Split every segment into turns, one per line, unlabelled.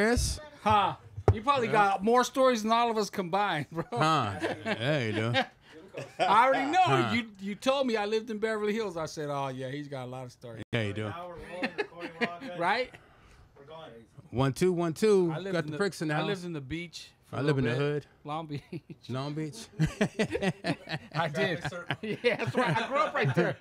Chris?
Huh? You probably got more stories than all of us combined, bro.
Huh? Yeah, you do.
I already know. You told me I lived in Beverly Hills. I said, oh yeah, he's got a lot of stories.
Yeah, you do.
Now we're rolling, recording, we're all good.
Right?
We're going.
1 2 1 2.
I lived
Got
in
the pricks in the
I
house.
lived in the beach. For
I
a
live in
little
the
bit.
hood.
Long Beach.
Long Beach.
I did. Yeah, that's right. I grew up right there.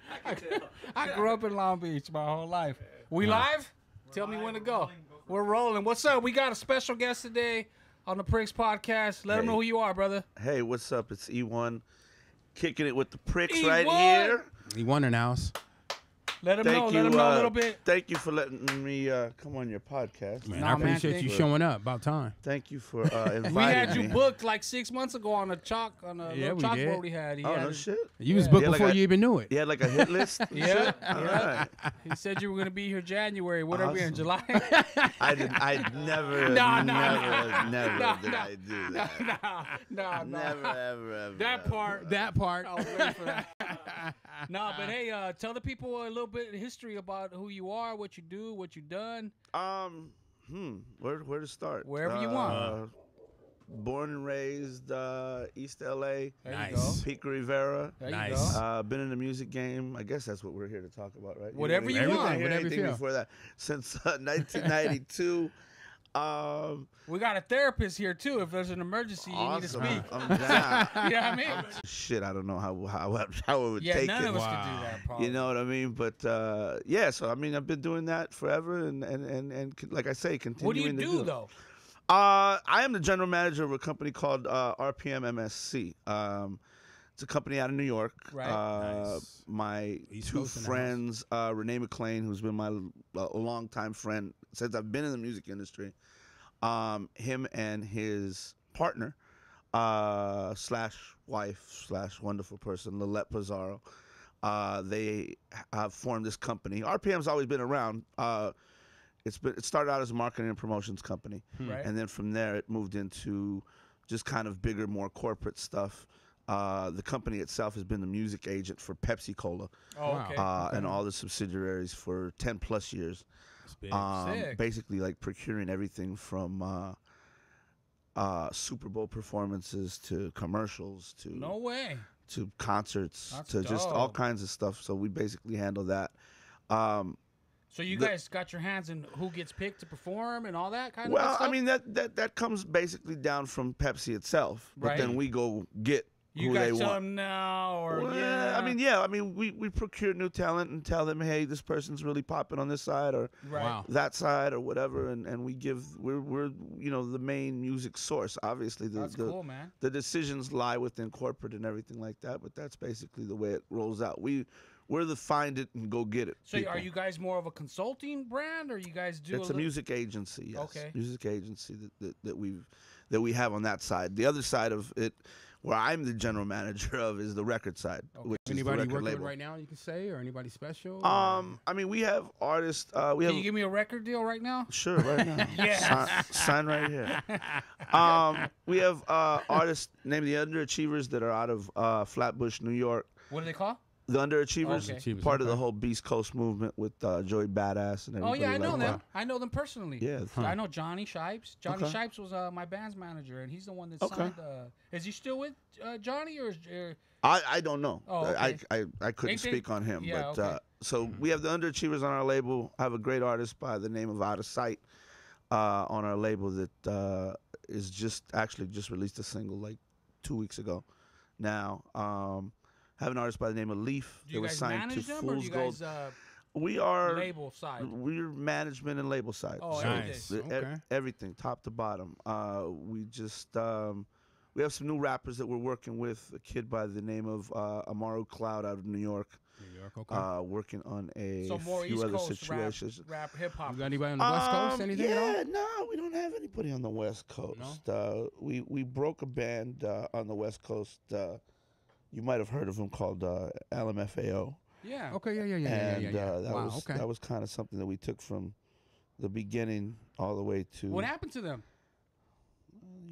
I grew up in Long Beach my whole life. We live? Tell me when to go. We're rolling. What's up? We got a special guest today on the Pricks Podcast. Let them know who you are, brother.
Hey, what's up? It's E1 kicking it with the Pricks
E1.
right here.
He won in the house.
Let them know. Let them know a little bit.
Thank you for letting me come on your podcast.
Man,
Nah,
I
man,
appreciate
thank
you
you.
showing up. About time.
Thank you for inviting
We had you
me.
booked like 6 months ago on a little
we
chalkboard
did.
we had. He
Oh,
had
no
his-
shit.
You was
Yeah.
booked
Yeah, like
before
I-
you even knew it.
You had like a hit list? and
Yeah,
shit?
yeah.
All right.
He said you were gonna be here January. What are we in
Awesome.
July?
I never,
No, no,
never
no,
did
no,
I do that.
no.
Never, ever.
That part.
That part.
I was waiting for that. No, but hey, tell the people a little bit of history about who you are, what you do, what you done.
Where to start?
Wherever you want.
Born and raised East LA,
There
Nice.
you go.
Pico Rivera.
There
Nice.
you go.
Been in the music game. I guess that's what we're here to talk about, right?
Whatever you
didn't
want.
hear
Whatever you
anything
feel.
before that. Since 1992.
We got a therapist here too. If there's an emergency, you need to
Awesome.
speak.
I'm down.
You know what I mean?
Shit, I don't know how it would
Yeah,
take
none
it.
of us
Wow.
could do that. Probably.
You know what I mean? But yeah, so I mean, I've been doing that forever, and like I say, continuing
What do you
to
do
it.
though?
I am the general manager of a company called RPM MSC. It's a company out of New York.
Right.
Nice.
My
East
two
Coast in the
friends, Renee McLean, who's been my longtime friend since I've been in the music industry, him and his partner, slash wife, slash wonderful person, Lilette Pizarro, they have formed this company. RPM's always been around. It started out as a marketing and promotions company,
Right.
and then from there it moved into just kind of bigger, more corporate stuff. The company itself has been the music agent for Pepsi Cola
Oh,
Wow.
okay.
and all the subsidiaries for 10 plus years.
It's big.
Sick.
Basically, like procuring everything from Super Bowl performances to commercials to
No way.
to concerts
That's
to just all
dope.
kinds of stuff. So we basically handle that.
So you
The-
guys got your hands in who gets picked to perform and all that kind of
Well,
stuff?
I mean that comes basically down from Pepsi itself, but then
Right.
we go get
you
who
guys
they
tell
want.
them now or
Well,
yeah.
I mean, we procure new talent and tell them, hey, this person's really popping on this side or
Right.
Wow.
that side or whatever, and we're you know the main music source. Obviously,
That's cool, man.
the decisions lie within corporate and everything like that, but that's basically the way it rolls out. We're the find it and go get it.
So
people.
are you guys more of a consulting brand or you guys do
It's a
little-
music agency, yes.
Okay.
Music agency that we have on that side. The other side of it, where I'm the general manager of, is the record side.
Okay.
Which is
Anybody
the
you
record
working with
label.
right now you can say, or anybody special?
I mean, we have artists. We
Can
have
you give me a record deal right now?
sure right now.
Yes.
Sign right here. We have artists named the Underachievers that are out of Flatbush, New York.
What do they call?
The Underachievers,
Okay.
part of the
Okay.
whole Beast Coast movement with Joey Badass and
Oh
everybody.
yeah, I know
like
them.
that.
I know them personally.
Yeah.
I know Johnny Shipes. Johnny
Okay.
Shipes was my band's manager, and he's the one that
Okay.
signed. Is he still with Johnny or?
I don't know.
Oh, okay.
I couldn't
Ain't they-
speak on him.
Yeah,
but
okay.
so we have the Underachievers on our label. I have a great artist by the name of Out of Sight on our label that is just released a single like 2 weeks ago. Now, have an artist by the name of Leaf.
Do you guys manage them or do you
Gold.
guys
We are
label side?
We're management and label side.
Oh,
So
Nice.
the-
Okay.
everything, top to bottom. We just we have some new rappers that we're working with. A kid by the name of Amaru Cloud out of New York,
New York, okay.
working on a
So more
few
East
other
Coast
situations.
rap, hip hop.
You got anybody on the West Coast? Anything at all?
Yeah, no, we don't have anybody on the West Coast. We broke a band on the West Coast. You might have heard of them called LMFAO.
Yeah.
Okay, yeah.
And that
Wow,
was
okay.
that was kind of something that we took from the beginning all the way to
What happened to them?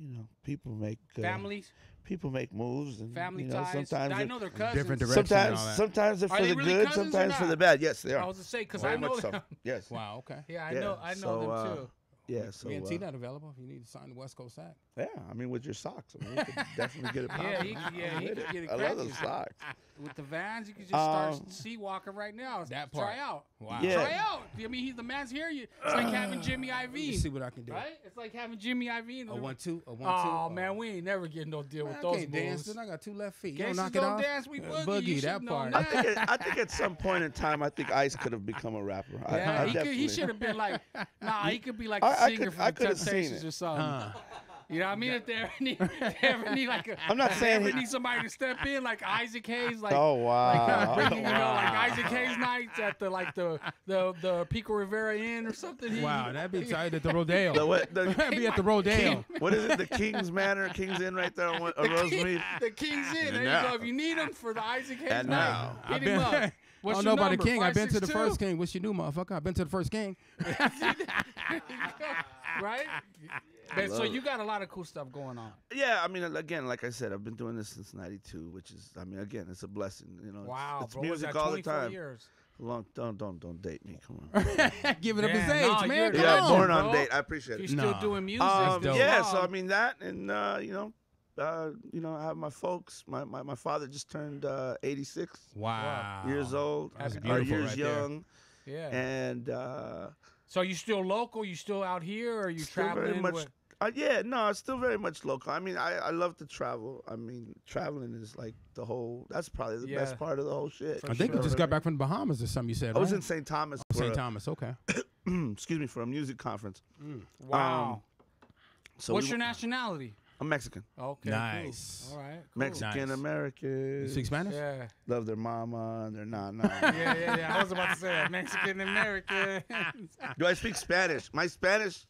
you know people make
Families,
people make moves and
family
you know,
ties.
sometimes
I
they're-
know they're cousins.
Different direction. and all that.
sometimes they're
Are
for
they
the
really
good,
cousins or
sometimes for
not?
the bad. Yes, they
I
are.
was to say because
Very
I know
much so.
them.
Yes.
Wow, okay.
Yeah, I
Yeah,
know
so,
them too.
Yeah, so
Me and T-Dot available if you need to sign the West Coast Act.
yeah, I mean with your socks, I mean, you could definitely get it popping.
Yeah, he could get it
I love those
cracking.
socks.
With the Vans, you can just start sea walking right now.
That
Try
part.
out.
Wow.
Yeah.
Try out. I mean, he's the man's here. It's like having Jimmy
Let me
Iovine.
see what I can do.
Right? It's like having Jimmy Iovine.
A 1-2, a 1-2.
Oh, man, we ain't never getting no deal
Man,
with
I
those
can't dance.
moves.
Then I got 2 left feet. You don't
Gangsters
knock it
don't
off.
dance, we boogie. You
Boogie,
should
that
know
part.
that.
I think at some point in time, I think Ice could have become a rapper.
Yeah,
I
he
definitely.
should have been like, he could be like
I
a singer
could
for the
have seen
Temptations
it.
or something. You know what I mean? If they ever need like a,
I'm not
if
saying
they ever
he-
need somebody to step in, like Isaac Hayes, like
Oh wow!
bringing, like Isaac Hayes nights at the Pico Rivera Inn or something.
Wow, that'd be tight at the Rodeo.
The
That'd be at the Rodeo.
what is it? The King's Manor, King's Inn, right there on Rosemead.
The King's Inn. There
now.
you go. If you need him for the Isaac Hayes
And
night,
now.
hit
I've
him
been,
up.
I
What's
don't
your
know about the
number?
King. I've been to the
562?
first King. What's you do, motherfucker? I've been to the first King.
Right? But, so you got a lot of cool stuff going on.
Yeah, I mean, again, like I said, I've been doing this since '92, which is, I mean, again, it's a blessing. You know,
Wow,
it's
bro. Was
music
that
all the
24
time.
years?
Long, don't date me. Come on.
Give it up his
Damn,
age,
no,
man.
you're
Come
Yeah,
on.
born on
bro.
date. I appreciate
You're
it.
still
Nah.
doing music. still
Yeah,
wild.
so I mean that, and I have my folks. My father just turned 86
Wow.
years old.
That's
Our
beautiful
years
right there.
young,
yeah.
and
So you still local? You still out here, or are you
still
traveling?
very much.
with-
Yeah, no, it's still very much local. I mean, I love to travel. I mean, traveling is like the whole. That's probably the
Yeah.
best part of the whole shit.
I think you just got back from the Bahamas or something. You said.
I was
right?
in St. Thomas.
Oh,
for
St.
a-
Thomas. Okay.
excuse me, for a music conference.
Wow.
So
What's
we-
your nationality?
I'm Mexican.
Okay.
Nice.
Cool. All right. Cool.
Mexican
Nice.
American.
You speak Spanish?
Yeah.
Love their mama and their nana.
Yeah. I was about to say that. Mexican American.
Do I speak Spanish? My Spanish,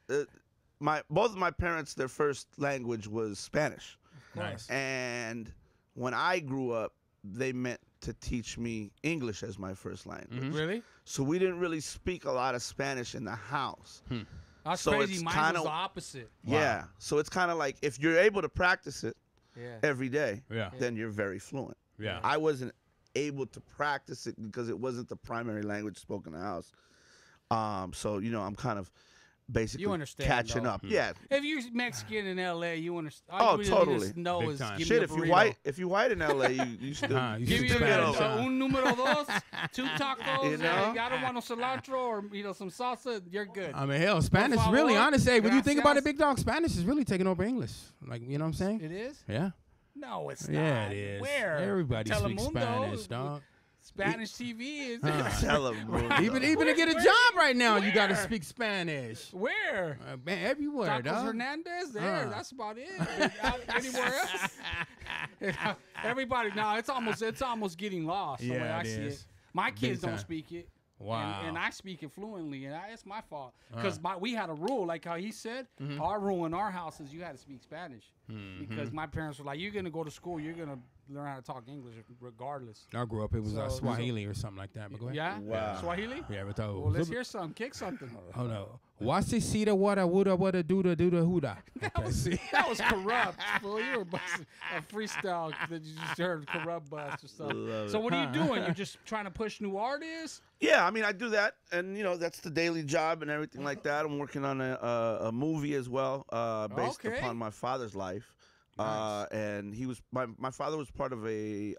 both of my parents, their first language was Spanish.
Nice.
And when I grew up, they meant to teach me English as my first language.
Really?
So we didn't really speak a lot of Spanish in the house.
That's
So
crazy.
it's
Mine
kinda-
was the opposite.
Yeah. So it's kind of like if you're able to practice it
Yeah.
every day,
Yeah.
then you're very fluent.
Yeah.
I wasn't able to practice it because it wasn't the primary language spoken in the house. So I'm kind of basically
understand,
catching
though.
up. Yeah.
If you're Mexican in LA, you understand.
Oh,
All you really
totally.
just know
Big
is
time.
give
Shit,
me a
if you
burrito.
white in LA, you still
You
Give
speak
me
Spanish, huh?
un número dos, 2 tacos.
You know?
I don't want no cilantro or some salsa. You're good.
I mean, hell, Spanish
favor.
really, honestly, when you think about it,
Gracias.
Big Dog, Spanish is really taking over English. Like, you know what I'm saying?
It is?
Yeah.
No, it's
Yeah,
not.
it is.
Where?
Everybody speaks
Telemundo,
Spanish, dog.
Spanish TV is.
tell 'em, bro.
Even to get a
Where?
job right now, you got to
Where?
speak Spanish.
Where?
Man, everywhere,
Tacos
dog.
Hernandez there.
Huh.
That's about it. Anywhere else? Everybody. No, it's almost getting lost. The way
Yeah,
I
it
see
is.
it. My kids don't
time.
speak it.
Wow.
And I speak it fluently, and it's my fault because we had a rule, like how he said. Our rule in our house is you had to speak Spanish because my parents were like, "You're gonna go to school, you're gonna learn how to talk English regardless."
I grew up, it was
So-
Swahili or something like that. But go ahead.
Yeah,
Wow.
Swahili.
Yeah, but though.
Well, let's hear some. Kick something.
Oh no. Wasi sita wada wuda wada duda duda huda. Okay, see.
That was corrupt. Fool. You were busting a freestyle that you just heard corrupt bust or something.
Love
So
it.
what are you doing? You're just trying to push new artists?
Yeah, I mean, I do that, and that's the daily job and everything like that. I'm working on a movie as well, based
Okay.
upon my father's life. And he was my father was part of a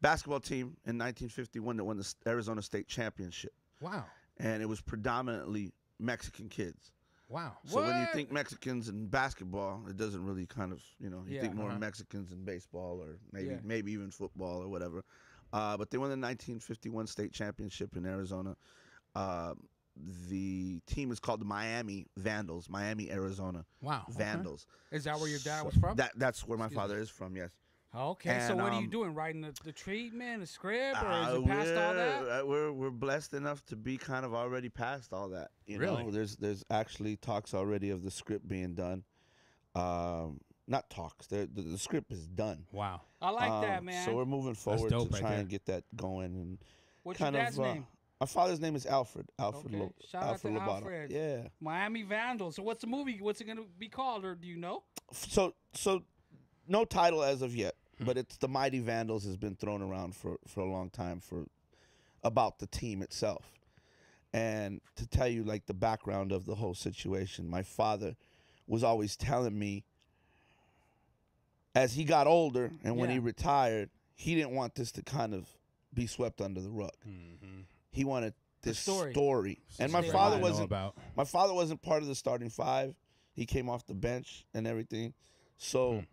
basketball team in 1951 that won the Arizona State Championship,
Wow.
and it was predominantly Mexican kids.
Wow.
So when you
What?
think Mexicans and basketball, it doesn't really kind of, you
Yeah,
think more
uh-huh.
Mexicans in baseball or
Yeah.
maybe even football or whatever. But they won the 1951 state championship in Arizona. The team is called the Miami Vandals, Miami, Arizona
Wow. okay.
Vandals.
Is that where your dad was from?
That's where my father is from, yes.
Okay, so
And,
what are you doing? Writing the treatment, the script, or is
Uh,
it past all that?
We're blessed enough to be kind of already past all that. You
Really?
know, there's actually talks already of the script being done. Not talks. The script is done.
Wow.
I like that, man.
So we're moving forward
dope
to
right
try
there.
and get that going. And
What's your
kind
dad's
of,
name?
my father's name is Alfred. Alfred.
Okay. Shout out to
Lobato.
Alfred.
Yeah.
Miami Vandals. So what's the movie? What's it going to be called, or do you know?
So no title as of yet, but it's the Mighty Vandals has been thrown around for a long time for about the team itself. And to tell you like the background of the whole situation, my father was always telling me as he got older and when he
Yeah.
retired, he didn't want this to kind of be swept under the rug. He wanted this
story.
And my
Something
father
I know
wasn't part of the starting five. He came off the bench and everything. So,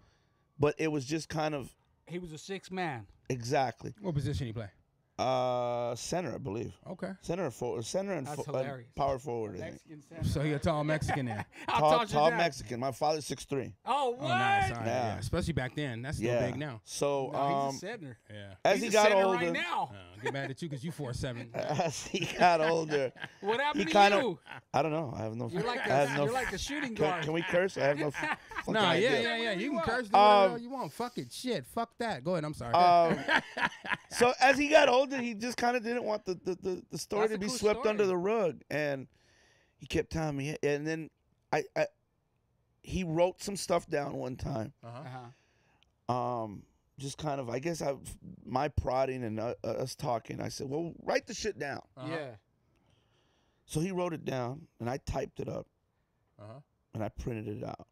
but it was just kind of
He was a 6 man.
exactly
What position he play?
center, I believe.
Okay.
Center and
That's hilarious.
power forward. I think.
Mexican center.
So he a tall Mexican then.
How
Tall,
tall's your
tall
dad?
Mexican. My father's 6'3".
Oh, what?
Oh, nice. All right,
Yeah.
yeah. Especially back then. That's still
Yeah.
big now.
So
No, he's a center.
Yeah.
as
He's
he
a
got
center
older,
right now.
Get mad at you because you 4'7".
as he got older,
What happened
he
to
kind
you?
of I don't know. I have no.
You're like
I have no.
you're like a shooting
can,
guard.
can we curse? I have no. fucking
No,
idea.
yeah. You can curse. Do
Um,
whatever you want. Fuck it. Shit. Fuck that. Go ahead. I'm sorry.
So as he got older, he just kind of didn't want the story
That's
to
a
be
cool
swept
story.
under the rug, and he kept telling me. And then he wrote some stuff down one time.
Uh-huh.
Just kind of, I guess, my prodding and us talking. I said, "Well, write the shit down."
Yeah.
So he wrote it down, and I typed it up, and I printed it out,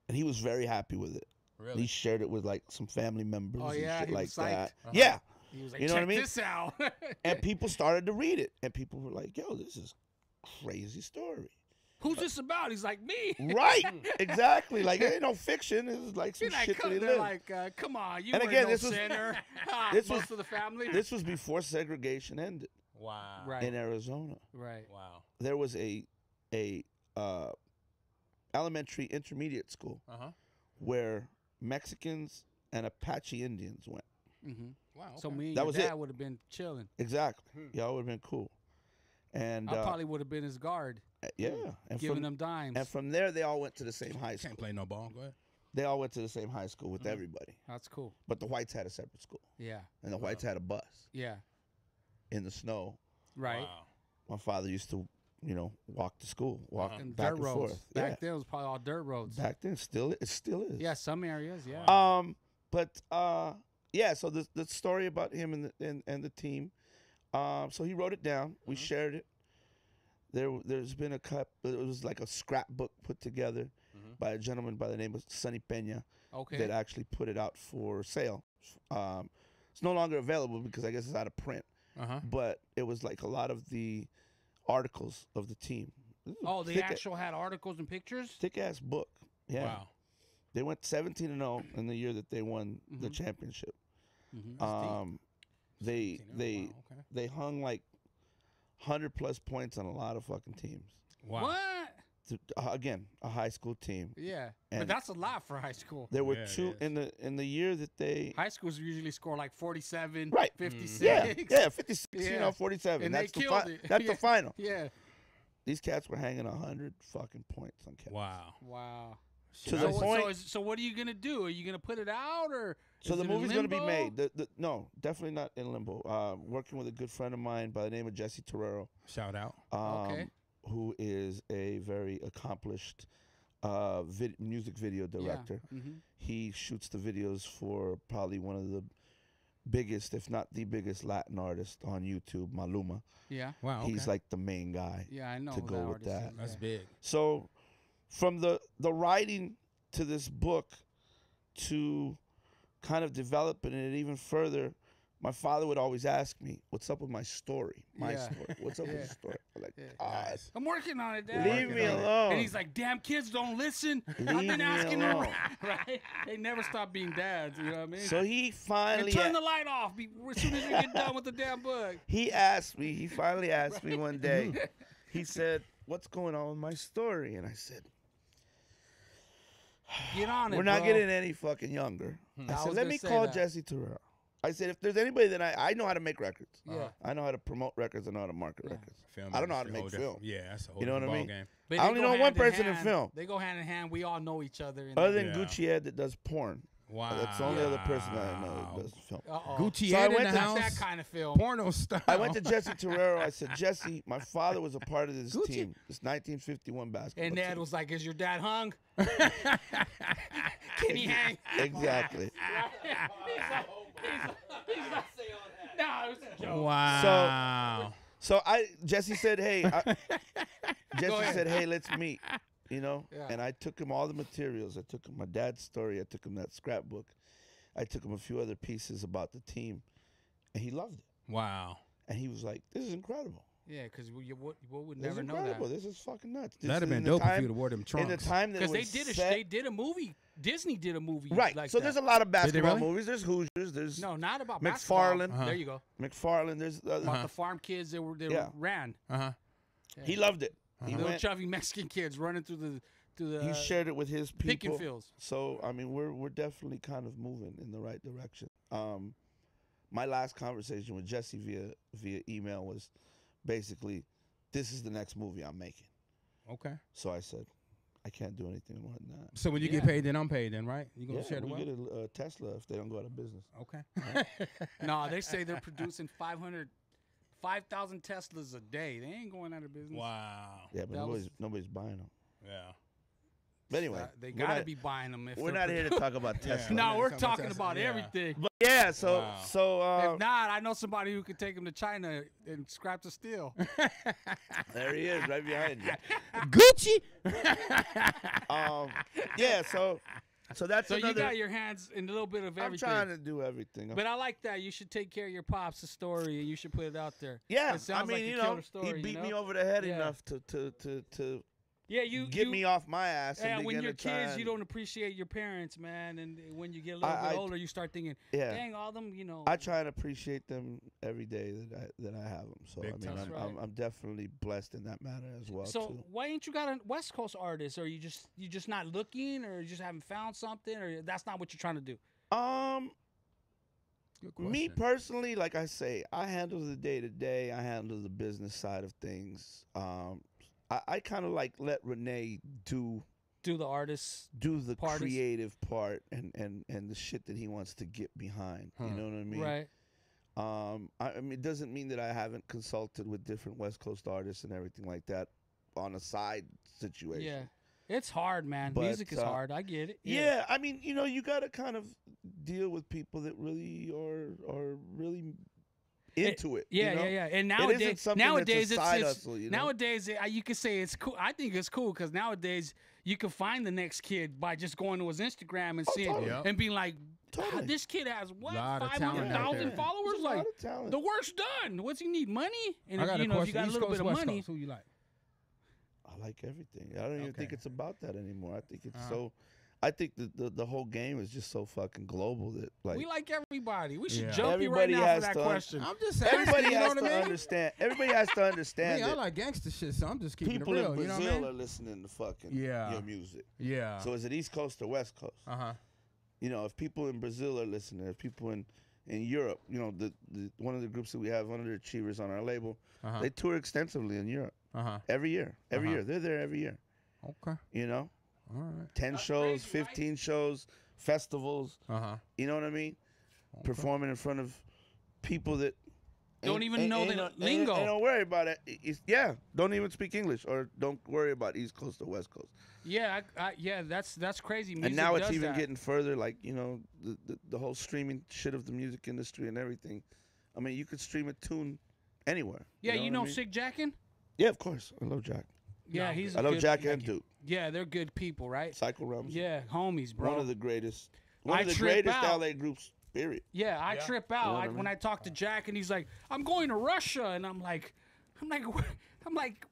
and he was very happy with it.
Really?
He shared it with like some family members
Oh,
and
yeah?
shit
He
like
was psyched?
that. Yeah.
He was like,
You know what I
check
mean?
this out.
And people started to read it, and people were like, "Yo, this is crazy story."
Who's this about? He's like, me.
Right, exactly. Like it ain't no fiction. It's like some
They're like,
shit that he
they're
lived.
like, come on, you
And
were
again,
no
this was-
center.
this
Most
was-
of the family.
This was before segregation ended
Wow.
Right.
in Arizona.
Right.
Wow.
There was a elementary intermediate school where Mexicans and Apache Indians went.
Mm-hmm.
Wow.
So
okay.
me and
That
your
was
dad
it.
would have been chilling.
Exactly. Y'all would have been cool. And
I probably would have been his guard,
yeah, and
giving
from,
them dimes.
and from there they all went to the same high school.
Can't play no ball. Go ahead.
They all went to the same high school with everybody.
That's cool.
But the whites had a separate school,
Yeah.
and the whites had a bus
Yeah.
in the snow.
Right.
Wow.
My father used to, walk to school, walk
And
back
dirt
and
roads.
forth.
Back
Yeah.
then it was probably all dirt roads.
Back then, it still is.
Yeah, some areas. Yeah.
But yeah. So the story about him and the team. So he wrote it down. We shared it. There's been it was like a scrapbook put together by a gentleman by the name of Sonny Peña
Okay.
that actually put it out for sale. It's no longer available because I guess it's out of print. But it was like a lot of the articles of the team.
Oh, they
thick,
actual had articles and pictures.
thick ass book. Yeah.
Wow.
They went 17-0 in the year that they won the championship. They
Okay.
they hung like 100+ points on a lot of fucking teams.
Wow.
What?
Again, a high school team.
Yeah, but
And-
that's a lot for high school.
There were
Yeah, it
two
is.
in the year that they
High schools usually score like 47,
Right.
56.
yeah 56
Yeah.
47.
And
That's
they
the
killed it.
that's
Yeah.
the final.
Yeah.
These cats were hanging 100 fucking points on cats.
Wow.
Wow.
To
So,
the point.
so what are you gonna do? Are you gonna put it out or?
So
is
the
it in
movie's going to be
limbo?
made. No, definitely not in limbo. Working with a good friend of mine by the name of Jesse Torero,
Shout out.
Okay.
who is a very accomplished music video director.
Mhm.
He shoots the videos for probably one of the biggest, if not the biggest, Latin artist on YouTube, Maluma.
Yeah.
Wow. Okay.
He's like the main guy.
Yeah, I know.
To
who
go
that
with
artist
that.
is,
That's
yeah.
big.
So from the writing to this book to kind of developing it even further, my father would always ask me, "What's up with my story?
Yeah.
Story? What's up with the story?" I'm like,
Yeah.
God,
I'm working on it, Dad.
leave me alone.
And he's like, "Damn kids don't listen. I've
Leave
been
me
asking them."
alone.
Right? They never stop being dads. You know what I mean?
So he
and
finally
turn the light off as soon as you get done with the damn book.
he finally asked me one day. He said, "What's going on with my story?" And I said,
Get on it.
"We're not
bro.
getting any fucking younger." I
I
said,
was
"Let
gonna
me
say
call
that.
Jesse Torero." I said, "If there's anybody that I know how to make records.
Yeah.
I know how to promote records. I know how to market records.
Film
I don't know how to
industry,
make
whole
film.
different- Yeah, that's a whole
You know what I
different
mean?
ballgame.
But
I
they
only
go
know one
hand in
person in
hand.
film.
They go hand in hand. We all know each other.
Other
that.
than
Yeah.
Gucci Ed that does porn.
Wow.
That's the only other person that I know that does film.
Uh-oh.
Gucci
So I
Ed in
went
the
to
house.
That kind of film.
Porno style.
I went to Jesse Torero. I said, "Jesse, my father was a part of this
Gucci.
team, this 1951 basketball
And Dad
team."
was like, "Is your dad hung? Can he hang?"
Exactly.
No, it was a joke.
Wow.
So Jesse said, hey, Jesse
ahead.
said, hey, let's meet. You know,
Yeah.
and I took him all the materials. I took him my dad's story. I took him that scrapbook. I took him a few other pieces about the team, and he loved it.
Wow.
And he was like, "This is incredible.
Yeah, because you would
This is
never know that.
incredible. This is fucking nuts." This
That'd have
is
been
in the
dope if
time-
you'd have wore them
in
trunks.
the time that
Because
was
they
set-
did a movie. Disney did a movie.
right.
Like
So
that.
there's a lot of basketball
really?
movies. There's Hoosiers. There's
No, not about basketball.
McFarlane.
Uh-huh.
There you go.
McFarlane. There's
About the farm kids that
Yeah.
ran.
Uh-huh.
he loved it. He
Little
went.
chubby Mexican kids running through the
He shared it with his
picking
people.
fields.
So I mean, we're definitely kind of moving in the right direction. My last conversation with Jesse via email was basically, "This is the next movie I'm making."
Okay.
So I said, "I can't do anything more than that."
So when you get
Yeah.
paid, then I'm paid, then, right? You gonna
Yeah,
share the
we
wealth?
get a Tesla if they don't go out of business.
Okay.
No, they say they're producing 5,000 Teslas a day. They ain't going out of business.
Wow.
Yeah, but
That was-
nobody's buying them.
Yeah.
But anyway,
They
we're
gotta
not-
be buying them. If
We're
they're
not here to
produ-
talk about
Yeah.
Tesla.
No,
Yeah,
we're
talking about
talking
Tesla,
about
yeah.
everything.
But yeah, so
Wow.
If not, I know somebody who could take them to China and scrap the steel.
there he is, right behind you.
Gucci.
Yeah, so that's
So
another.
you got your hands in a little bit of
I'm
everything.
trying to do everything.
But I like that. You should take care of your pops' story, and you should put it out there.
yeah,
It sounds
I mean,
like a
you know,
killer story,
he
you
beat me
know?
over the head
Yeah.
enough to
Yeah, you
get
you,
me off my ass.
Yeah,
and
when
begin
you're
to try
kids, you
and-
don't appreciate your parents, man. And when you get a little
I-
bit older, you start thinking,
Yeah.
dang, all them, you know.
I try and appreciate them every day that I have them. So
Big
I mean,
time.
That's right.
I'm definitely blessed in that matter as well
So
too.
why ain't you got a West Coast artist? Or you just not looking, or you just haven't found something, or that's not what you're trying to do?
Good
Me
question.
personally, like I say, I handle the day to day. I handle the business side of things. I kind of like let Renee do
Do the artists?
the
Part is-
creative part and the shit that he wants to get behind. You know what I mean?
Right.
I mean, it doesn't mean that I haven't consulted with different West Coast artists and everything like that on a side situation.
Yeah. It's hard, man.
But,
Music is hard. I get it.
Yeah, I mean, you know, you got to kind of deal with people that really are really into it.
Yeah,
you know?
yeah. And
It
nowadays,
isn't something
nowadays
that's a side
it's
hustle, you know?
nowadays you can say it's cool. I think it's cool because nowadays you can find the next kid by just going to his Instagram and seeing
totally.
Yep.
and being like,
Totally.
this kid has what
Lot of talent out
500,000
there.
followers.
There's a lot
Like
of talent.
the work's done. What's he need? Money? And
I
if,
got
you
a
know, if
question.
you got a
East
little
Coast,
bit of
West
money,
Coast, who you like?
I like everything. I don't even think
Okay.
it's about that anymore. I think it's
Uh-huh.
so. I think the whole game is just so fucking global that like
we like everybody. We should
Yeah.
jump you right
Everybody
now for
has
that
to
question.
I'm just asking,
everybody
you know
has
what I
to
mean?
understand. Everybody has to understand
Me, I
that
like gangster shit, so I'm just keeping
people
it real.
in
You know
Brazil
what I mean?
are listening to fucking
Yeah.
your music.
Yeah.
So is it East Coast or West Coast?
Uh-huh.
You know, if people in Brazil are listening, if people in Europe, you know, the one of the groups that we have, one of the achievers on our label,
Uh-huh.
they tour extensively in Europe
Uh-huh.
every year. Every
Uh-huh.
year, they're there every year.
Okay.
You know,
All right.
10 shows, 15 shows, festivals.
Uh-huh.
You know what I mean? Performing in front of people that
Don't even know the lingo.
And don't worry about it. Yeah, don't even speak English or don't worry about East Coast or West Coast.
Yeah, yeah, that's crazy. Music
And now it's
does
even
that.
getting further, like, you know, the whole streaming shit of the music industry and everything. I mean, you could stream a tune anywhere.
Yeah, you
what
know
I mean?
Sick Jackin'?
Yeah, of course. I love Jack.
Yeah, he's.
I
a
love
good-
Jack and Duke.
Yeah, they're good people, right?
Psycho Realms.
Yeah, homies, bro.
One of the greatest. One
I
of the
trip
greatest
out.
LA groups, period.
Yeah, I trip out
You know what I
when
mean?
I talk to Jack, and he's like, "I'm going to Russia," and I'm like,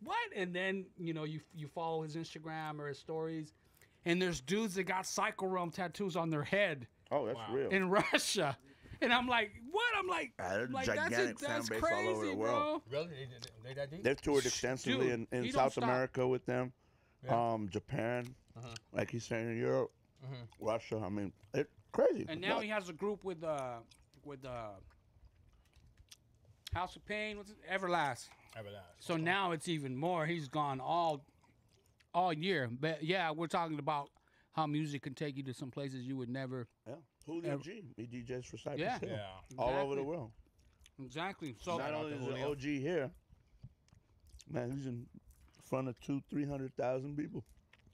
what? And then you know, you follow his Instagram or his stories, and there's dudes that got Psycho Realm tattoos on their head
Oh, that's real.
in Russia, and I'm like, what? I'm like,
there's a
like
gigantic
that's
fan base
crazy,
all over the world.
bro.
Really? They that deep?
They've toured extensively
Dude,
in
he don't
South
stop.
America with them, Japan, like he's saying in Europe, Russia. I mean, it's crazy.
And now he has a group with House of Pain, what's it? Everlast. So now it's even more. He's gone all year. But yeah, we're talking about how music can take you to some places you would never.
Yeah. Julio G. He DJs for Cypress
Yeah.
Hill. All over the
Exactly.
world.
Exactly. So
Not only is an OG here, man, he's in front of 200,000-300,000 people.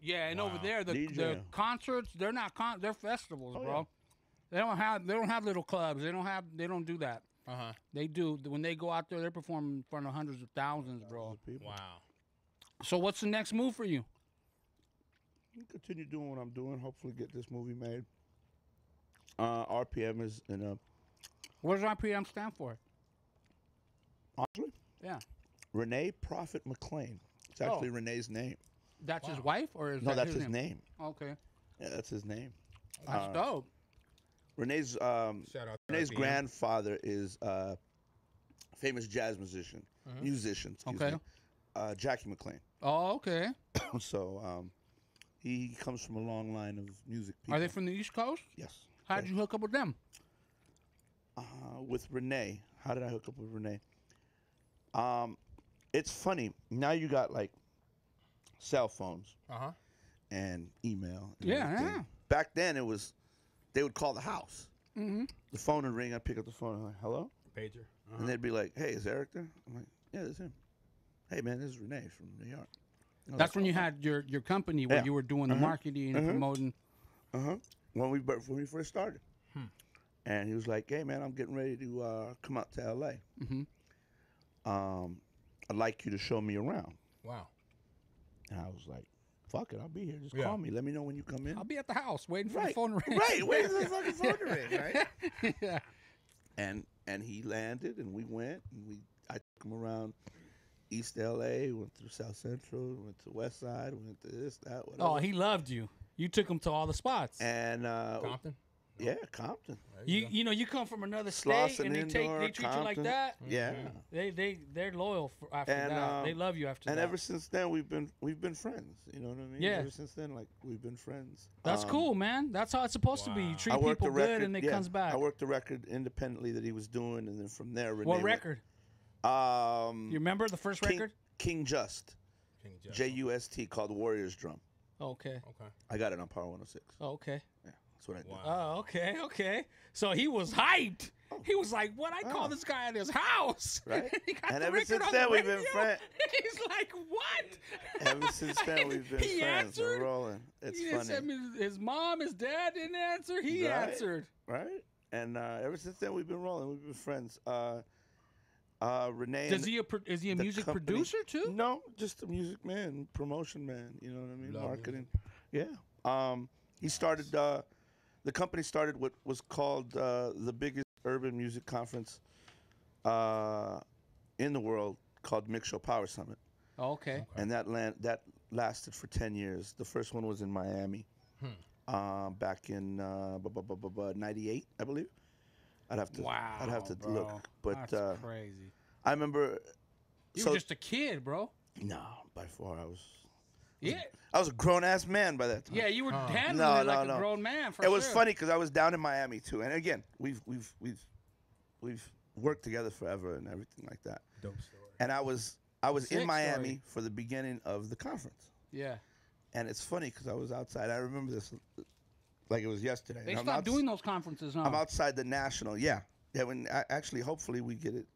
yeah, and over there the
DJ.
concerts, they're not they're festivals,
Oh,
bro. They don't have little clubs. They don't do that. They do. When they go out there, they're performing in front of hundreds of thousands, bro.
Wow.
So what's the next move for you?
Continue doing what I'm doing. Hopefully, get this movie made. RPM is in a.
What does RPM stand for?
Honestly,
Yeah.
Renee Prophet McLean. It's actually Renee's name.
That's his wife, or is
No,
that
that's
his
his name.
Okay.
Yeah, that's his name.
That's dope.
Renee's
Shout out to
Renee's
RPM.
grandfather is a famous jazz musician, excuse me, Jackie McLean.
Oh, okay.
So he comes from a long line of music people.
Are they from the East Coast?
Yes.
How did you hook up with them?
With Renee. How did I hook up with Renee? It's funny. Now you got like cell phones and email. And everything.
Yeah.
Back then it was, they would call the house. Mm-hmm. The phone would ring. I'd pick up the phone. I'm like, hello?
Pager.
And they'd be like, hey, is Eric there? I'm like, yeah, this is him. Hey, man, this is Renee from New York.
That's when you had your company where
Yeah.
you were doing the marketing and promoting.
When we first started. And he was like, hey, man, I'm getting ready to come out to L.A. I'd like you to show me around.
Wow.
And I was like, fuck it, I'll be here. Just
Yeah.
call me. Let me know when you come in.
I'll be at the house waiting for the
Right,
phone to ring.
right, wait for the fucking phone to ring, right?
Yeah.
And he landed, and we went, and I took him around East L.A., went through South Central, went to West Side, went to this, that, whatever.
Oh, he loved you. You took him to all the spots.
And,
Compton.
yeah, Compton.
You know, you come from another state
Slauson
and they
Indoor,
treat you like
Compton.
that.
Yeah.
They're loyal after
And,
that. They love you after
And
that.
ever since then, we've been friends. You know what I mean?
Yeah.
Ever since then, like, we've been friends.
That's cool, man. That's how it's supposed to be. You treat
I worked
people
the record,
good and it
yeah,
comes back.
I worked the record independently that he was doing, and then from there, Renee
What
went-
record? You remember the first record?
King Just.
King Jeff.
J-U-S-T, called Warriors Drum.
Okay.
Okay.
I got it on Power 106.
Oh, okay.
Yeah, that's what I did.
Wow.
Oh, okay, okay. So he was hyped. He was like, "What? I call this guy at his house."
Right.
He got
And
the
ever
record
since
on
then,
the
we've been
radio.
friends.
He's like, "What?"
Ever since then, we've been
He
friends.
answered.
We're rolling. It's
He didn't send
funny.
me his mom, his dad didn't answer. He
Right.
answered.
Right? And ever since then, we've been rolling. We've been friends. Renee.
Is
and
he is he a
the
music
company-
producer too?
No, just a music man, promotion man. You know what I mean?
Love
Marketing. Yeah. He started. The company started what was called the biggest urban music conference in the world, called Mix Show Power Summit,
Oh, okay.
and that lasted for 10 years. The first one was in Miami, back in '98, I believe. I'd have to.
Wow.
I'd have to
bro.
look, but
That's crazy.
I remember.
You
so
were just a kid, bro.
no, by far I was.
Yeah.
I was a grown ass man by that time.
Yeah, you were handling
No,
it like
no,
a
no.
grown man. For
It was
sure.
funny because I was down in Miami too, and again, we've worked together forever and everything like that.
Dope story.
And I was
Sick
in Miami
story.
for the beginning of the conference,
Yeah.
and it's funny because I was outside. I remember this like it was yesterday.
They
And I'm
stopped
outs-
doing those conferences, huh?
I'm outside the National. Yeah. When actually, hopefully, we get it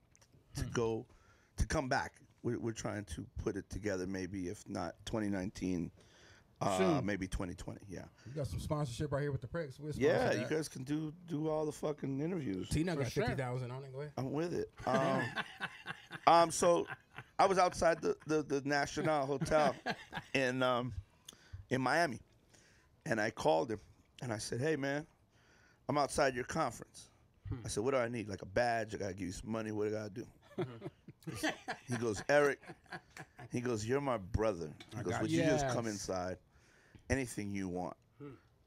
to come back. We're trying to put it together. Maybe if not 2019,
Soon.
maybe 2020. Yeah.
You got some sponsorship right here with the Pricks. We'll sponsor
Yeah,
that.
you guys can do all the fucking interviews.
Tina
For
got
sure.
50,000 on it. Go ahead.
I'm with it. So I was outside the National Hotel in Miami, and I called him, and I said, "Hey, man, I'm outside your conference." I said, "What do I need? Like a badge? I gotta give you some money. What do I gotta do?" He goes, "Eric," he goes, "You're my brother." He goes,
got
"Would
you.
you just come
Yes.
inside? Anything you want."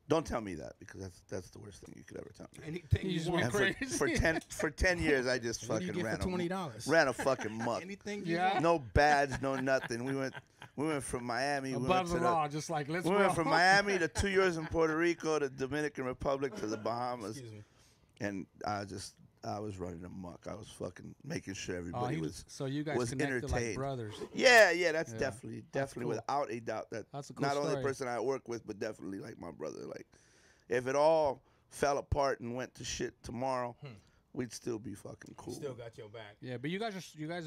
Don't tell me that, because that's the worst thing you could ever tell me.
Anything
You
you
just
want.
went
And
crazy.
for 10 years, I just
What do you
fucking
get for $20?
ran a fucking muck.
Anything you
Yeah.
want.
No badge, no nothing. We went from Miami. We went
Above
to
the law, just like let's
we
roll.
went from Miami to 2 years in Puerto Rico to Dominican Republic to the Bahamas,
Excuse me.
and I was running amok. I was fucking making sure
Oh,
everybody
he
was.
so you guys
was
connected like
entertained.
brothers.
Yeah, that's
Yeah.
definitely
cool.
without a doubt that
That's a cool
not only
story.
the person I work with, but definitely like my brother. Like, if it all fell apart and went to shit tomorrow, we'd still be fucking cool.
Still got your back.
Yeah, but you guys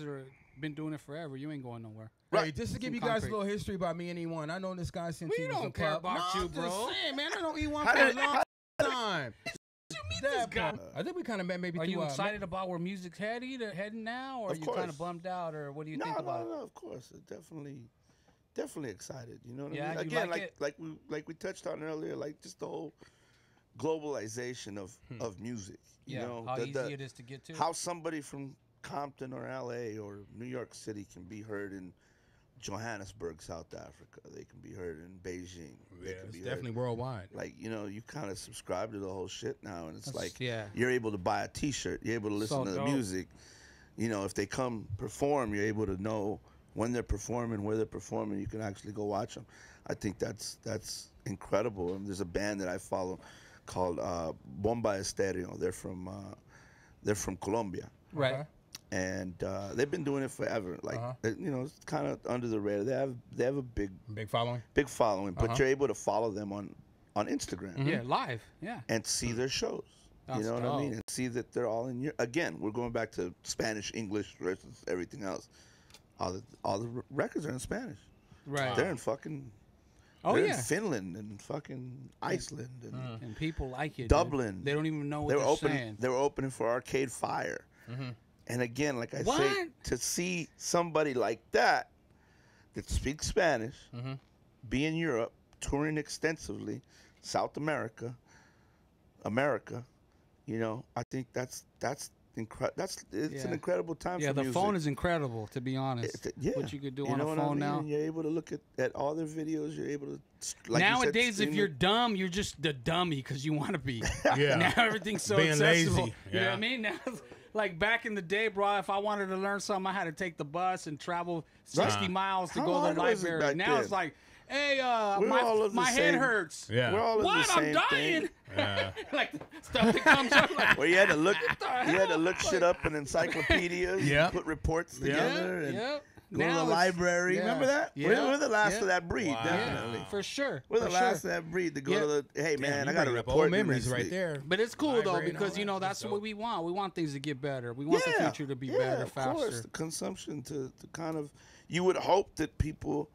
are been doing it forever. You ain't going nowhere.
Right, just to give you guys
concrete.
a little history about me and E1. I know this guy since
We
he was
don't
a
care
pup.
about
No,
you,
I'm just
bro.
saying, man. I know E1
How
for a
did-
long time.
You that, bro.
I think we kind of met maybe
Are
through,
you excited about where music's heading now, or are
Of
you kind
course.
of bummed out, or what do you
No,
think about it?
no, of course, definitely excited. You know what
Yeah,
I mean?
you
Again,
like it?
like we touched on earlier, like just the whole globalization of music. You
Yeah,
know,
how
the-
easy
the-
it is to get to.
how somebody from Compton or LA or New York City can be heard in Johannesburg, South Africa. They can be heard in Beijing. They
Yeah,
can
it's
be
definitely
heard,
worldwide.
like, you know, you kind of subscribe to the whole shit now, and it's
That's-
like
yeah.
you're able to buy a T-shirt. You're able to listen
So
to the
dope.
music. You know, if they come perform, you're able to know when they're performing, where they're performing. You can actually go watch them. I think that's incredible. And there's a band that I follow called Bomba Estéreo. They're from Colombia,
Right.
and they've been doing it forever. Like you know, it's kind of under the radar. They have a big
Big following.
following, but you're able to follow them on Instagram
Yeah, live. Yeah.
and see their shows.
That's
You know what I mean?
dope.
And see that they're all in your. Again, we're going back to Spanish, English versus everything else. All the records are in Spanish.
Right.
They're in fucking.
Oh
they're
yeah.
in Finland and fucking Iceland and
And people like it. dude.
Dublin.
They don't even know what
they were
they're
opening.
saying.
They were opening for Arcade Fire. And again, like I say,
What?
to see somebody like that speaks Spanish, be in Europe, touring extensively, South America, you know, I think it's
Yeah.
an incredible time
Yeah,
for
the
music.
phone is incredible, to be honest.
Yeah.
What you could do
You
on
know
a
what I
phone
mean?
now.
And you're able to look at all their videos. You're able to like you said,
Nowadays, if
stream
you're
it.
dumb, you're just the dummy because you want to be.
Yeah.
Now everything's so
Being
accessible.
lazy,
You know what I
yeah.
mean? Now, like back in the day, bro, if I wanted to learn something, I had to take the bus and travel 60 miles to
How
go to
hard
the
was it
library.
back
Now it's
then?
like, hey,
We're all of the
my head
same-
hurts.
Yeah.
We're all in the
What? I'm
same
dying.
thing.
Yeah.
Like stuff that comes up. Like,
Where you had to look,
the
you had to
hell?
look shit up in encyclopedias,
Yep.
put reports together, and
Yep.
go to
Now
the
it's-
library.
yeah.
Remember that?
Yeah.
We're the last
Yeah.
of that breed,
Wow.
definitely.
For sure.
We're the
for
last
sure.
of that breed to go
Yeah.
to the. Hey man,
You
I got to
bringing up
report
old
you
memories
next
right
week.
there.
But it's cool though
Library and
because
all
you know
that.
that's what we want. We want things to get better. We want the
Yeah.
future to be
Yeah,
better,
of course.
faster.
The consumption to kind of, you would hope that people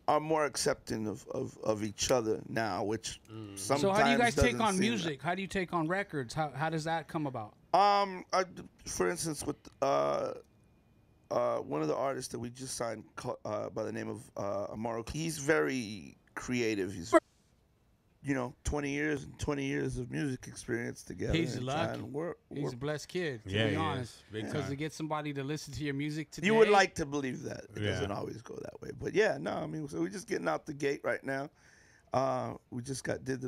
are more accepting of each other now, which sometimes
So how do you guys take
doesn't
on
seem
music? How do you take on records? How does that come about?
For instance, with one of the artists that we just signed by the name of Amaro, he's very creative. He's 20 years of music experience together.
He's
and
lucky.
we're-
He's a blessed kid, to
Yeah,
be
he is.
honest.
Big
Because to
time.
get somebody to listen to your music today.
You would like to believe that. It
Yeah.
doesn't always go that way. But yeah, no, I mean, so we're just getting out the gate right now. We just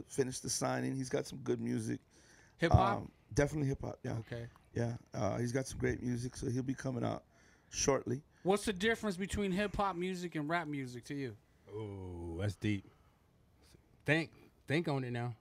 finished the signing. He's got some good music.
hip hop.
Definitely hip hop, yeah.
Okay.
Yeah. He's got some great music, so he'll be coming out shortly.
What's the difference between hip hop music and rap music to you?
Ooh, that's deep. Think on it now.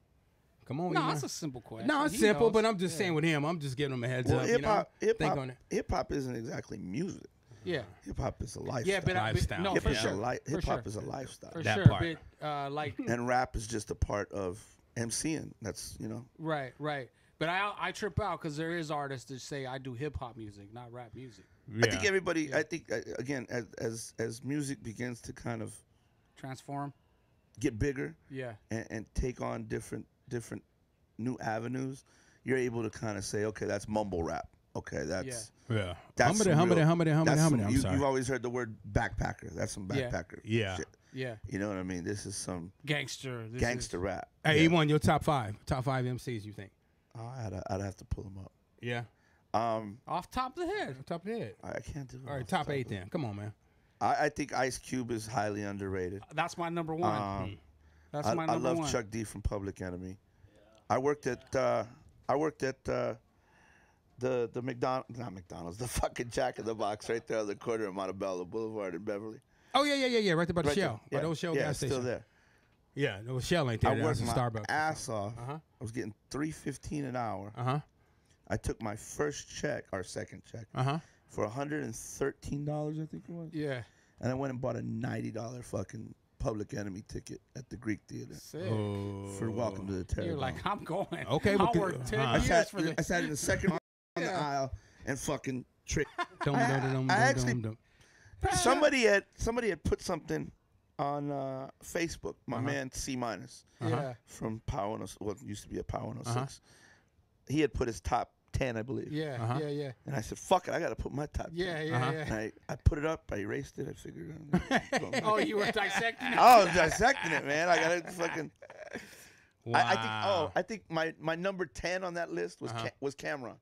Come on,
No,
Iman.
that's a simple question.
No, it's
He
simple,
knows.
but I'm just saying with him, I'm just giving him a heads
Well,
up.
hip hop,
Think on it.
hip hop isn't exactly music.
Yeah.
Hip hop is a lifestyle.
Yeah, but
Lifestyle.
no,
Hip
for
is a
sure. For
Hip hop
sure.
is a lifestyle,
For
That
sure.
part.
But like
and rap is just a part of MCing. That's
right. But I trip out because there is artists that say I do hip hop music, not rap music.
I think everybody. I think again, as music begins to kind of
Transform.
get bigger
Yeah.
and take on different new avenues, you're able to kind of say, okay, that's mumble rap. Okay, that's
Yeah.
that's some
Hummity,
real-
hummity.
that's some-
I'm sorry.
You've always heard the word backpacker. That's some
Yeah.
backpacker.
Yeah.
shit.
Yeah.
You know what I mean? This is some
Gangster. This
gangster rap.
Hey,
Yeah.
E1, your top five MCs, you think?
I'd have to pull them up.
Yeah.
Off top of the head.
Top of the head.
I can't do it.
All right,
off the
top
of
8
my-
then. Come on, man.
I think Ice Cube is highly underrated.
That's my number one. That's my
I
number
love
one.
Chuck D from Public Enemy. I worked at the not McDonald's, the fucking Jack in the Box right there on the corner of Montebello Boulevard in Beverly.
Oh, yeah. Right there by the
Right there.
Shell. By the old Shell
yeah,
gas
it's
station.
still there.
Yeah, no Shell ain't there.
I
That's
worked
a
my
Starbucks.
ass off.
Uh-huh.
I was getting $3.15 an hour.
Uh-huh.
I took my first check, our second check,
Uh-huh.
for $113, I think it was.
Yeah.
And I went and bought a $90 fucking Public Enemy ticket at the Greek Theater
Sick.
for Welcome to the Terror.
You're like, I'm going.
Okay,
I'll
but-
work 10
uh-huh.
I
years for
I
this.
sat in the second on the aisle and fucking tricked.
Dum.
Somebody had put something on Facebook. My man C minus
Yeah.
from Power 106, what used to be a Power 106. he had put his top 10, I believe.
Yeah,
Uh-huh.
yeah.
And I said, fuck it, I got to put my top 10.
Yeah, yeah,
Uh-huh.
yeah.
And I put it up, I erased it, I figured
Oh, you were dissecting it?
I was dissecting it, man. I got to fucking...
Wow.
I think my number 10 on that list was was Cameron.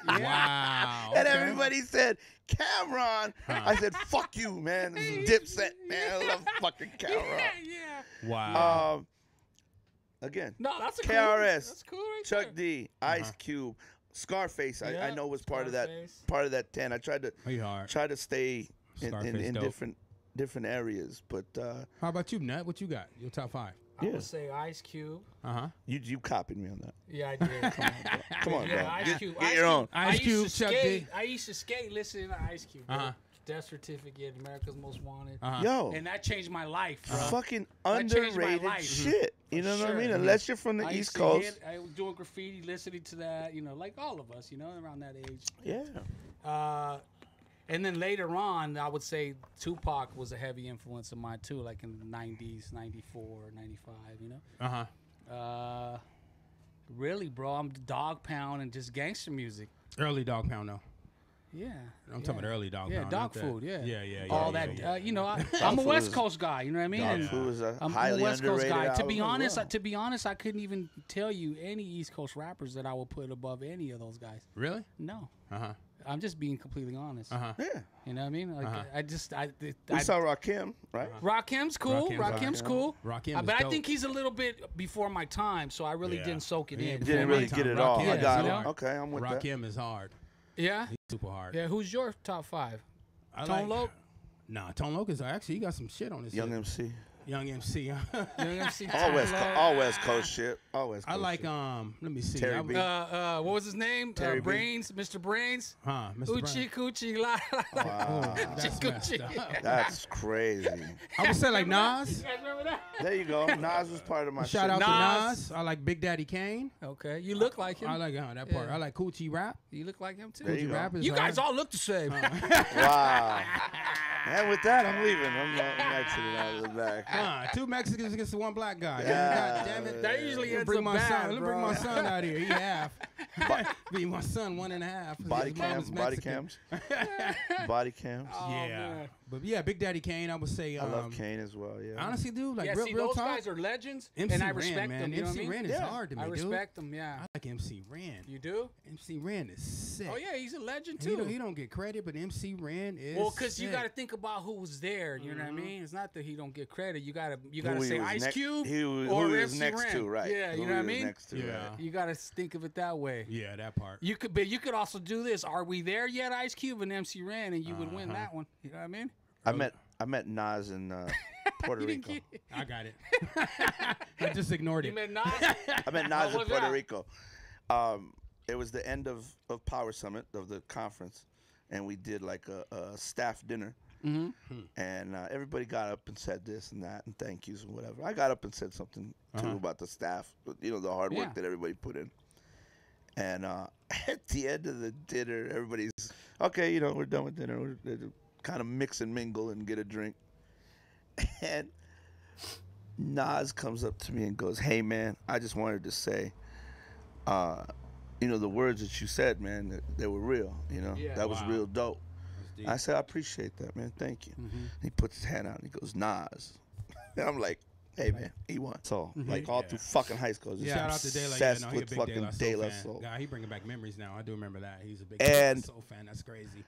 Wow.
And
okay.
everybody said, Cameron. I said, fuck you, man. This is Dipset, man. I love fucking Cameron.
Yeah.
Wow.
Again,
No, that's a
KRS,
cool. That's cool right
Chuck
there.
D, Ice Cube, Scarface. I
Yeah,
know was part
Scarface.
of that 10. I tried to stay
Scarface
in
dope.
different areas, but
How about you, Nut? What you got? Your top 5.
I
Yeah.
would say Ice Cube.
Uh-huh.
you copied me on that.
Yeah, I did.
Come on,
Yeah,
bro.
Ice Cube.
Get your own.
Ice Cube, Chuck D.
I used to skate listening to Ice Cube. Bro.
Uh-huh.
Death Certificate, America's Most Wanted.
Uh-huh.
Yo,
And that changed my life, bro.
fucking
That changed my
underrated
life.
shit. You know what I
sure.
mean? Unless you're from the
I
East
used to
Coast.
I was doing graffiti, listening to that, like all of us, around that age.
Yeah.
And then later on, I would say Tupac was a heavy influence of mine too, like in the 90s, 94, 95,
Uh-huh.
Really, bro, I'm Dog Pound and just gangster music.
Early Dog Pound, though.
Yeah.
I'm talking about early Dog
Yeah,
Pound.
dog
not that.
food, yeah.
Yeah.
All
yeah,
that,
yeah.
I'm a
food
West
is-
Coast guy, you know what I mean?
Dog
And
Food is a
I'm a
highly
West Coast
underrated
guy. To
album
be
as
honest,
well.
I couldn't even tell you any East Coast rappers that I would put above any of those guys.
Really?
No.
Uh-huh.
I'm just being completely honest.
Uh-huh.
Yeah.
You know what I mean? Like,
We saw Rakim, right?
Rakim's cool. Rakim's cool.
Rakim is
But I
dope.
think he's a little bit before my time, so I really
Yeah.
didn't soak it
Yeah,
in.
before
Didn't
my
really
time.
get it all.
Rakim
I
is
got
hard.
it. Okay, I'm with that.
Rakim is hard.
Yeah?
He's super hard.
Yeah, who's your top 5?
I
Tone Loc?
Nah, Tone Loc is actually, he got some shit on his
Young
shit.
MC.
Young MC.
Young MC
All
Tone
West,
Loc.
all West Coast shit. All West Coast
I like,
shit.
let me see.
Terry
I
B.
was-
What was his name?
Terry B.
Brains, Mr. Brains.
Mr.
Uchi Coochie La La La.
Wow.
That's messed up.
That's crazy.
I would say like Nas.
You guys remember that?
There you go. Nas was part of my
Shout
shit.
out
Nas.
to Nas. I like Big Daddy Kane.
Okay, you look like him.
I like that part.
Yeah.
I like Coochie Rap.
You look like him too.
There you
Coochie
go.
Rap is
You guys
hard.
all look the same.
Wow. And with that, I'm leaving. I'm exiting out of the back.
Two Mexicans against the one black guy.
Yeah.
God damn it.
That usually
Let me
ends
bring
up
my
bad,
son. Let me bring
bro.
my son out here. He half. Be my son 1.5.
Body
His mom
cams,
is
body
Mexican.
cams, body cams.
Oh,
Yeah,
man.
but yeah, Big Daddy Kane. I would say.
I love Kane as well. Yeah.
Honestly, dude, like
Yeah,
real,
see,
real
those
talk.
guys are legends,
MC
and I
Ren,
respect
man.
them. You know
MC
what I mean?
Ren is
Yeah.
hard to me,
I
dude.
respect them. Yeah.
I like MC Ren.
You do?
MC Ren is sick.
Oh yeah, he's a legend
He
too.
don't get credit, but MC Ren is.
Well, because you
sick.
got to think about who was there. You know what I mean? It's not that he don't get credit. You gotta
Who
say
he was
Ice Cube
who
or
he was
MC
next
Ren.
to, right?
Yeah,
Who
you know
he
what I
was
mean?
Next to,
Yeah.
right.
You gotta think of it that way.
Yeah, that part.
You could also do this. Are we there yet, Ice Cube and MC Ren, and you would win that one. You know what I mean?
I met Nas in Puerto
You didn't
Rico.
get-
I got it. I just ignored
You
it.
met Nas?
I met Nas in
was
Puerto
that?
Rico. It was the end of Power Summit of the conference, and we did like a staff dinner.
Mm-hmm.
And everybody got up and said this and that and thank yous and whatever. I got up and said something too about the staff, the hard work
Yeah.
that everybody put in. And at the end of the dinner, everybody's okay. We're done with dinner. We're kind of mix and mingle and get a drink. And Nas comes up to me and goes, "Hey man, I just wanted to say, the words that you said, man, they were real.
Yeah.
That was
Wow.
real dope."
Deep.
I said, "I appreciate that, man. Thank you." He puts his hand out and he goes, "Nas." And I'm like, "Hey man, he won." So like all through fucking high school, just
Shout out to De La. Yeah,
obsessed
no, he a
with
big
fucking De
De
La
La
Soul.
Soul. God, he bringing back memories now. I do remember that. He's a big
And-
Soul fan. That's crazy.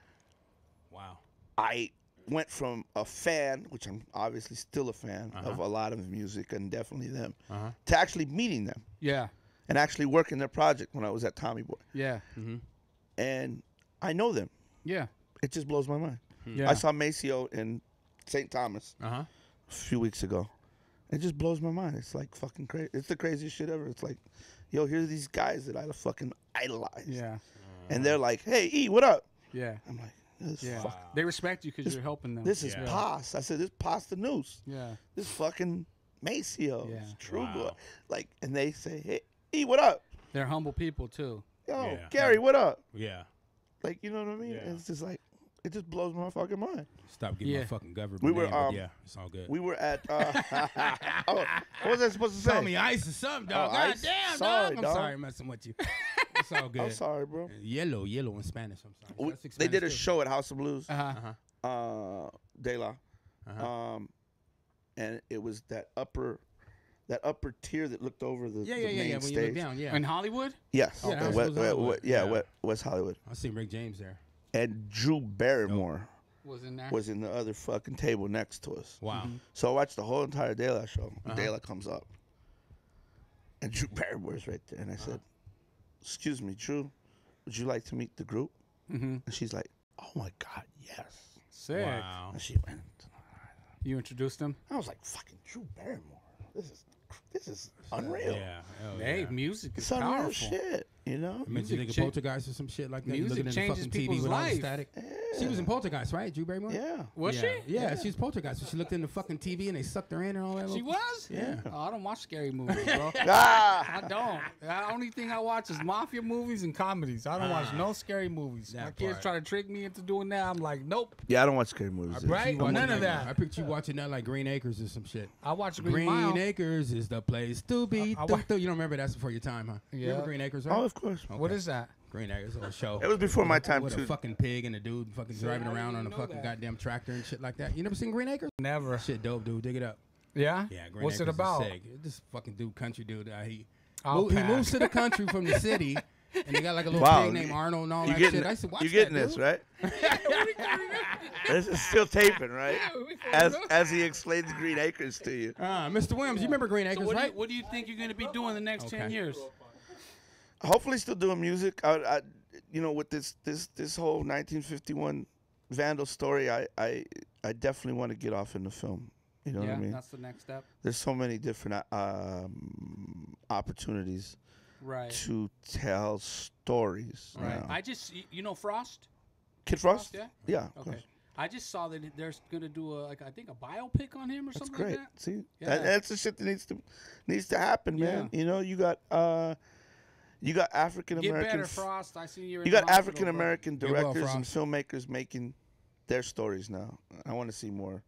Wow.
I went from a fan, which I'm obviously still a fan of a lot of music and definitely them, to actually meeting them
Yeah.
and actually working their project when I was at Tommy Boy.
Yeah.
And I know them.
Yeah.
It just blows my mind.
Yeah.
I saw Maceo in St. Thomas a few weeks ago. It just blows my mind. It's like fucking crazy. It's the craziest shit ever. It's like, yo, here's these guys that I fucking idolize.
Yeah.
And they're like, "Hey, E, what up?"
Yeah.
I'm like, this
Yeah.
fuck.
They respect you because you're helping them.
This is
yeah.
Paz. I said, "This Paz the News.
Yeah.
This fucking Maceo.
Yeah.
It's True
Wow.
Blood." Like, and they say, "Hey, E, what up?"
They're humble people too.
Yo,
Yeah.
Gary, what up?
Yeah.
Like, you know what I mean?
Yeah.
It's just like, it just blows my fucking mind.
Stop giving
Yeah.
my fucking government
We were,
name, but yeah, it's all good.
We were at, what was I supposed to say?
Call me Ice or something, dog.
Oh,
God
Ice?
damn,
Sorry,
dog. I'm
dog.
sorry messing with you. It's all good.
I'm sorry, bro.
Yellow in Spanish. I'm sorry.
We-
That's
They
Spanish
did a
too.
show at House of Blues,
Uh-huh.
De La, and it was that upper tier that looked over the
Yeah.
main
When
stage.
you look down, yeah.
In Hollywood?
Yes,
Yeah, that was
West,
West Hollywood.
yeah,
Yeah.
West Hollywood.
I seen Rick James there.
And Drew Barrymore
Was in there.
was in the other fucking table next to us.
Wow.
So I watched the whole entire De La show.
Uh-huh.
De La comes up, and Drew Barrymore's right there. And I said, "Excuse me, Drew, would you like to meet the group?"
Mm-hmm.
And she's like, "Oh my God, yes."
Sick.
Wow.
And she went.
You introduced him?
I was like, "Fucking Drew Barrymore. This is unreal.
Yeah. Hell
Hey,
yeah.
music is
It's unreal
powerful.
shit, you know."
I meant you think of
cha-
Poltergeist or some shit like that. You
music
looking at the
changes
fucking TV
people's
with all the
life.
static. She was in Poltergeist, right? Drew Barrymore?
Yeah.
Was
yeah.
she?
Yeah, she was Poltergeist. So she looked in the fucking TV and they sucked her in and all that.
She
little-
was?
Yeah.
Oh, I don't watch scary movies, bro.
Ah.
I don't. The only thing I watch is mafia movies and comedies. I don't watch no scary movies.
That
My kids
part.
try to trick me into doing that. I'm like, nope.
Yeah, I don't watch scary movies.
Right?
You watching
None of that.
I picture you watching that like Green Acres or some shit.
I watch Green
Green
Mile.
Acres is the place to be.
I wa-
You don't remember that's before your time, huh? You
Yeah.
remember Green Acres, right?
Oh, of course.
What is that?
Green Acres, a show.
It was before my time
with
too.
a fucking pig and a dude fucking driving
I
around
didn't
on a
know
fucking
that.
goddamn tractor and shit like that. You never seen Green Acres?
Never.
Shit dope, dude. Dig it up.
Yeah?
Yeah, Green
What's
Acres
it about?
Is sick. This fucking dude, country dude. He
I'll
he
pass.
moves to the country from the city, and they got like a little
Wow,
pig named Arnold and all
You
that
getting,
shit. I said, watch
you getting
that,
this,
dude.
right? This is still taping, right? As he explains Green Acres to you.
Mr. Williams, you remember Green Acres, right?
What do you think you're going to be doing the next 10
Okay.
years?
Hopefully, still doing music. You know, with this whole 1951 Vandal story, I definitely want to get off in the film. You know what I mean?
That's the next step.
There's so many different opportunities
Right.
to tell stories.
Right.
now.
I just, you know Frost?
Kid Frost?
Yeah?
Yeah. Of
Okay.
course.
I just saw that there's going to do I think a biopic on him or
That's
something
great.
like that.
See,
Yeah.
that's the shit that needs to happen, man. You know, you got African
Get
American.
better, Frost. I see you're in
You
the
got
hospital,
African American
Get well,
directors and
Frost.
filmmakers making their stories now. I want to see more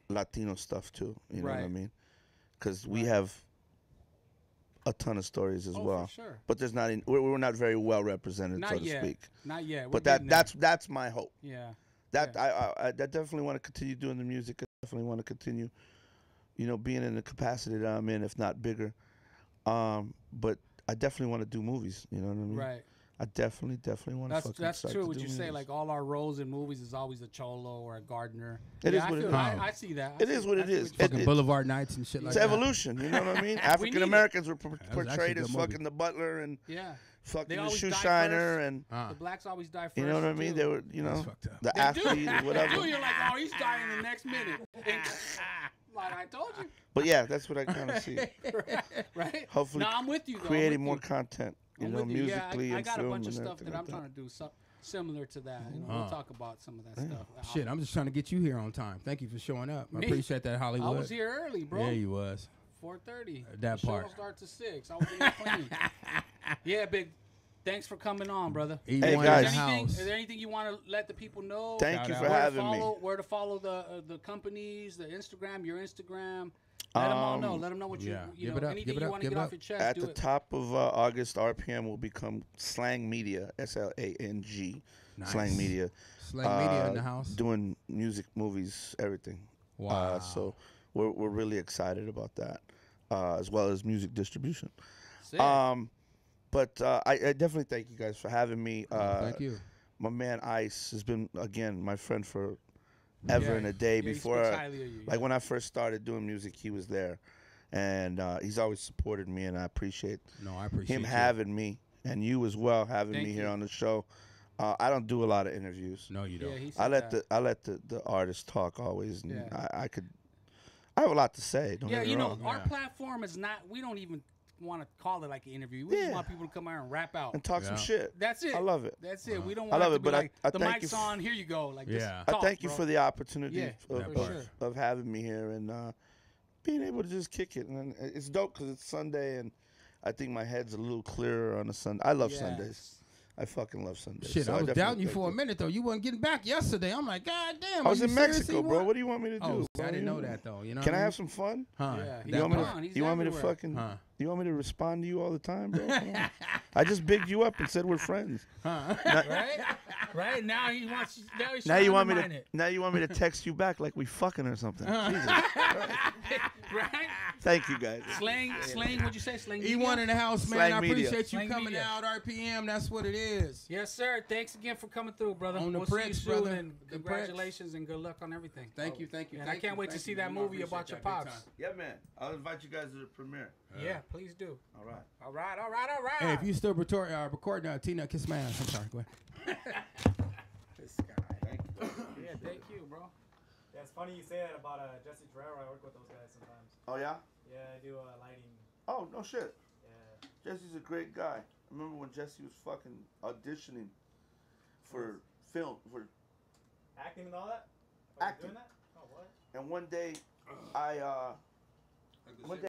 Latino stuff too. You know what I
Right.
mean? Because we have a ton of stories as
bro.
well.
For sure.
But there's not. We're not very well represented,
Not
so to
yet.
speak.
Not yet. We're
But
getting there.
that's my hope.
Yeah.
That I definitely want to continue doing the music. I definitely want to continue, being in the capacity that I'm in, if not bigger. But I definitely want to do movies. You know what I mean?
Right.
I definitely want to.
That's
start
true.
to
What
do
you say,
movies.
like all our roles in movies is always a cholo or a gardener.
It is
I
what it
feel-
is.
I see that.
It is what it is.
Fucking Boulevard Nights and shit like
It's
that.
evolution. You know what I mean?
need
African Americans were
was actually
portrayed
a
as
good movie.
fucking the butler and
Yeah.
fucking
They
the
always
shoe
die
shiner
first.
and
The blacks always die first.
you know what I mean?
too.
They were,
That's fucked up.
the
They
athlete or
They do.
whatever.
You're like, oh, he's dying the next minute. And, like I told you.
But yeah, that's what I kind of see.
Right?
Hopefully
No, I'm with you, though.
Creating more content,
I'm
you know,
with you.
musically
Yeah, I
and
got a
film
bunch of
and
stuff that
everything
I'm
like
trying to do similar to that. We'll talk about some of that stuff.
Shit, I'm just trying to get you here on time. Thank you for showing up. I
Me?
appreciate that,
I
Hollywood.
was here early, bro.
Yeah, you was.
4:30.
That
the
part.
show starts at 6. I was in the plane. Yeah, big. Thanks for coming on, brother.
E1
Hey,
in
guys.
the
Is
house.
there anything you want to let the people know?
Thank you
Shout
for
out.
having me.
Where to follow the companies, the Instagram, your Instagram. Let them all know. Let them know what
yeah.
you
Give
know.
it up,
Anything
give it
you
up,
want to
give
get
it
off
up.
your chest,
At
do
the
it.
top of August, RPM will become Slang Media, SLANG,
Nice.
Slang Media.
Slang Media in the house.
Doing music, movies, everything.
Wow.
So we're really excited about that, as well as music distribution.
Sick.
But I definitely thank you guys for having me.
Thank you.
My man Ice has been, again, my friend for ever and a day.
Yeah, he
Before,
speaks highly of you,
like
yeah.
when I first started doing music, he was there. And he's always supported me, and I appreciate
No, I appreciate
him
you.
having me, and you as well having
Thank
me here
you.
on the show. I don't do a lot of interviews.
No, you don't.
Yeah, he
I
said
let
that.
the artists talk always, and
Yeah.
I have a lot to say. Don't
Yeah,
get me
you know,
wrong.
our platform is not. We don't even want to call it like an interview. We just
Yeah.
want people to come out and rap out.
And talk some
Yeah.
shit.
That's it.
I love it.
That's it. We don't
I
want
love
it
it,
to be
but I-
like
I
the
thank
mic's
you
on. Here you go. Like just
Yeah.
I
talk,
thank you
bro.
for the opportunity
Yeah,
for sure.
of having me here and being able to just kick it. And it's dope because it's Sunday, and I think my head's a little clearer on a Sunday. I love
Yes.
Sundays. I fucking love Sundays.
Shit,
So
I was
definitely
doubting you
thank
for a minute though. You wasn't getting back yesterday. I'm like, God damn.
I was
are
in
you
Mexico,
seriously
bro.
what?
What do you want me to do?
Oh,
bro?
I didn't know
You-
that though. You know.
Can
what
I
I
have
mean?
some fun?
Huh?
Yeah,
that
he's
You want me
part.
gone. He's
you want me to
everywhere.
fucking?
Huh?
You want me to respond to you all the time, bro? Come on. I just bigged you up and said we're friends.
Right? Right? Now he wants. Now he's
Now
trying
you
to
want me
undermine
to?
it.
Now you want me to text you back like we fucking or something? Jesus.
Right?
Thank you guys.
Slang. What'd you say? Slang.
E1
media?
in the house, man.
Slang
I
media.
appreciate you
Slang
coming
media.
out. RPM, that's what it is.
Yes, sir. Thanks again for coming through, brother.
On the
we'll
pricks,
see you soon,
brother.
and
The
congratulations and good luck on everything.
Thank you.
And I can't wait to see that movie about your pops.
Yeah, man. I'll invite you guys to the premiere.
Yeah, please do.
All right.
All right.
Hey, if you still recording, Tina, kiss my ass. I'm sorry. Go ahead.
This guy.
Thank you.
Yeah, thank you, bro.
Yeah, it's funny you say that about Jesse Terrero. I work with those guys sometimes.
Oh yeah.
Yeah, I do lighting.
Oh no shit.
Yeah.
Jesse's a great guy. I remember when Jesse was fucking auditioning for film for,
Acting and all that? Oh, you're
Acting.
doing that? Oh, what?
and one day, one day